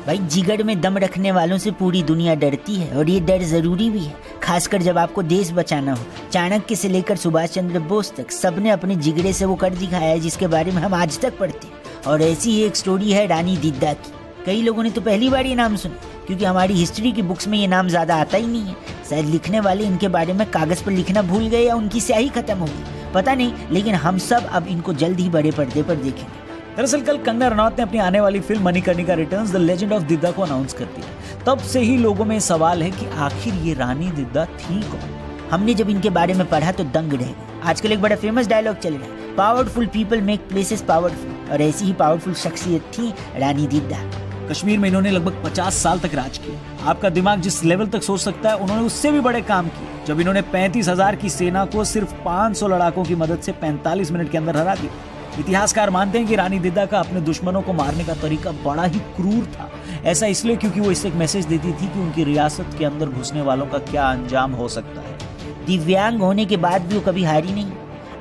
भाई जिगर में दम रखने वालों से पूरी दुनिया डरती है और ये डर जरूरी भी है, खासकर जब आपको देश बचाना हो। चाणक्य से लेकर सुभाष चंद्र बोस तक सबने अपने जिगरे से वो कर दिखाया है जिसके बारे में हम आज तक पढ़ते हैं। और ऐसी ही एक स्टोरी है रानी दीदा की। कई लोगों ने तो पहली बार ये नाम सुना, क्योंकि हमारी हिस्ट्री की बुक्स में ये नाम ज्यादा आता ही नहीं है। शायद लिखने वाले इनके बारे में कागज पर लिखना भूल गए या उनकी स्याही खत्म हो गई, पता नहीं, लेकिन हम सब अब इनको जल्द ही बड़े पर्दे पर देखेंगे। दरअसल कल कंगना रनौत ने अपनी आने वाली film Manikarnika returns the legend of दीदा को अनाउंस कर दिया। तब से ही लोगों में सवाल है कि आखिर ये रानी दीदा थी कौन। हमने जब इनके बारे में पढ़ा तो दंग रह गए। आजकल एक बड़ा फेमस डायलॉग चल रहा है, powerful people make places powerful, और ऐसी ही पावरफुल शख्सियत थी रानी दीदा। कश्मीर में इन्होंने लगभग 50 साल तक राज किया। आपका दिमाग जिस लेवल तक सोच सकता है, उन्होंने उससे भी बड़े काम किए। जब इन्होंने 35,000 की सेना को सिर्फ 500 लड़ाकों की मदद से 45 मिनट के अंदर हरा दिया। इतिहासकार मानते हैं कि रानी दीदा का अपने दुश्मनों को मारने का तरीका बड़ा ही क्रूर था। ऐसा इसलिए क्योंकि वो इससे एक मैसेज देती थी कि उनकी रियासत के अंदर घुसने वालों का क्या अंजाम हो सकता है। दिव्यांग होने के बाद भी वो कभी हारी नहीं।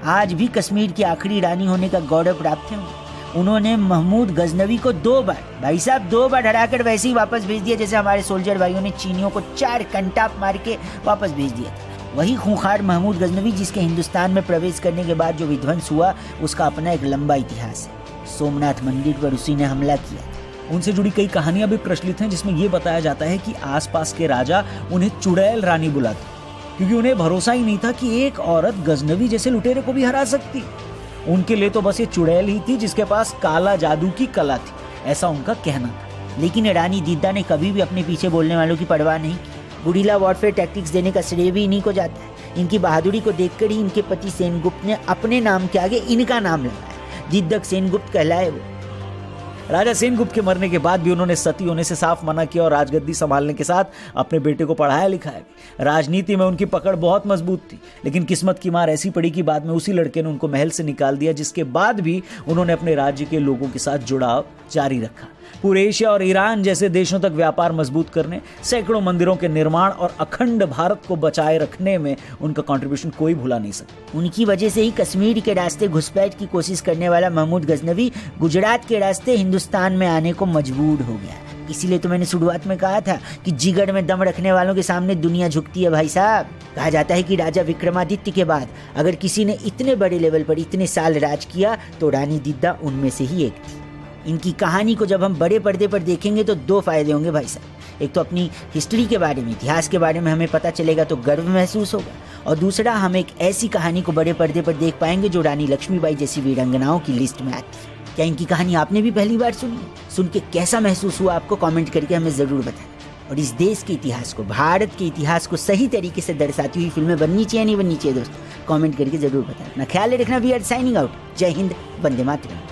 आज भी कश्मीर की आखिरी रानी होने का गौरव प्राप्त है। उन्होंने महमूद गजनवी को 2 बार, भाई साहब 2 बार हराकर वैसे ही वापस भेज दिया जैसे हमारे सोल्जर भाइयों ने चीनियों को 4 कंटाप मार के वापस भेज दिया था। वही खूंखार महमूद गजनवी जिसके हिंदुस्तान में प्रवेश करने के बाद जो विध्वंस हुआ, उसका अपना एक लंबा इतिहास है। सोमनाथ मंदिर पर उसी ने हमला किया। उनसे जुड़ी कई कहानियां भी प्रचलित हैं, जिसमें यह बताया जाता है कि आसपास के राजा उन्हें चुड़ैल रानी बुलाते, क्योंकि उन्हें भरोसा ही नहीं था कि एक औरत गजनवी जैसे लुटेरे को भी हरा सकती। उनके लिए तो बस ये चुड़ैल ही थी जिसके पास काला जादू की कला थी, ऐसा उनका कहना था। लेकिन रानी दीदा ने कभी भी अपने पीछे बोलने वालों की परवाह नहीं की। गुरिल्ला वॉरफेयर टैक्टिक्स देने का श्रेय भी इन्हीं को जाता है। इनकी बहादुरी को देखकर ही इनके पति सेनगुप्त ने अपने नाम के आगे इनका नाम लगाया। दिद्दक सेनगुप्त कहलाए वो। राजा सेनगुप्त के मरने के बाद भी उन्होंने सती होने से साफ मना किया और राजगद्दी संभालने के साथ अपने बेटे को पढ़ाया लिखाया भी। राजनीति में उनकी पकड़ बहुत मजबूत थी, लेकिन किस्मत की मार ऐसी पड़ी कि बाद में उसी लड़के ने उनको महल से निकाल दिया, जिसके बाद भी उन्होंने अपने राज्य के लोगों के साथ जुड़ाव जारी रखा। पूरे एशिया और ईरान जैसे देशों तक व्यापार मजबूत करने, सैकड़ों मंदिरों के निर्माण और अखंड भारत को बचाए रखने में उनका कंट्रीब्यूशन कोई भुला नहीं सकता। उनकी वजह से ही कश्मीर के रास्ते घुसपैठ की कोशिश करने वाला महमूद गजनवी गुजरात के रास्ते हिंदुस्तान में आने को मजबूर हो गया। इसीलिए तो मैंने शुरुआत में कहा था कि जिगर में दम रखने वालों के सामने दुनिया झुकती है। भाई साहब, कहा जाता है कि राजा विक्रमादित्य के बाद अगर किसी ने इतने बड़े लेवल पर इतने साल राज किया तो रानी दीदा उनमें से ही एक थी। इनकी कहानी को जब हम बड़े पर्दे पर देखेंगे तो 2 फायदे होंगे भाई साहब। एक तो अपनी हिस्ट्री के बारे में, इतिहास के बारे में हमें पता चलेगा तो गर्व महसूस होगा, और दूसरा हम एक ऐसी कहानी को बड़े पर्दे पर देख पाएंगे जो रानी लक्ष्मीबाई जैसी वीरांगनाओं की लिस्ट में आती है। क्या इनकी कहानी आपने भी पहली बार सुनी? सुन के कैसा महसूस हुआ आपको कमेंट करके हमें ज़रूर बताएं। और इस देश के इतिहास को, भारत के इतिहास को सही तरीके से दर्शाती हुई फिल्में बननी चाहिए नहीं बननी चाहिए दोस्तों, कमेंट करके ज़रूर बताएं। अपना ख्याल रखना। We are signing out. Jai Hind, Vande Mataram.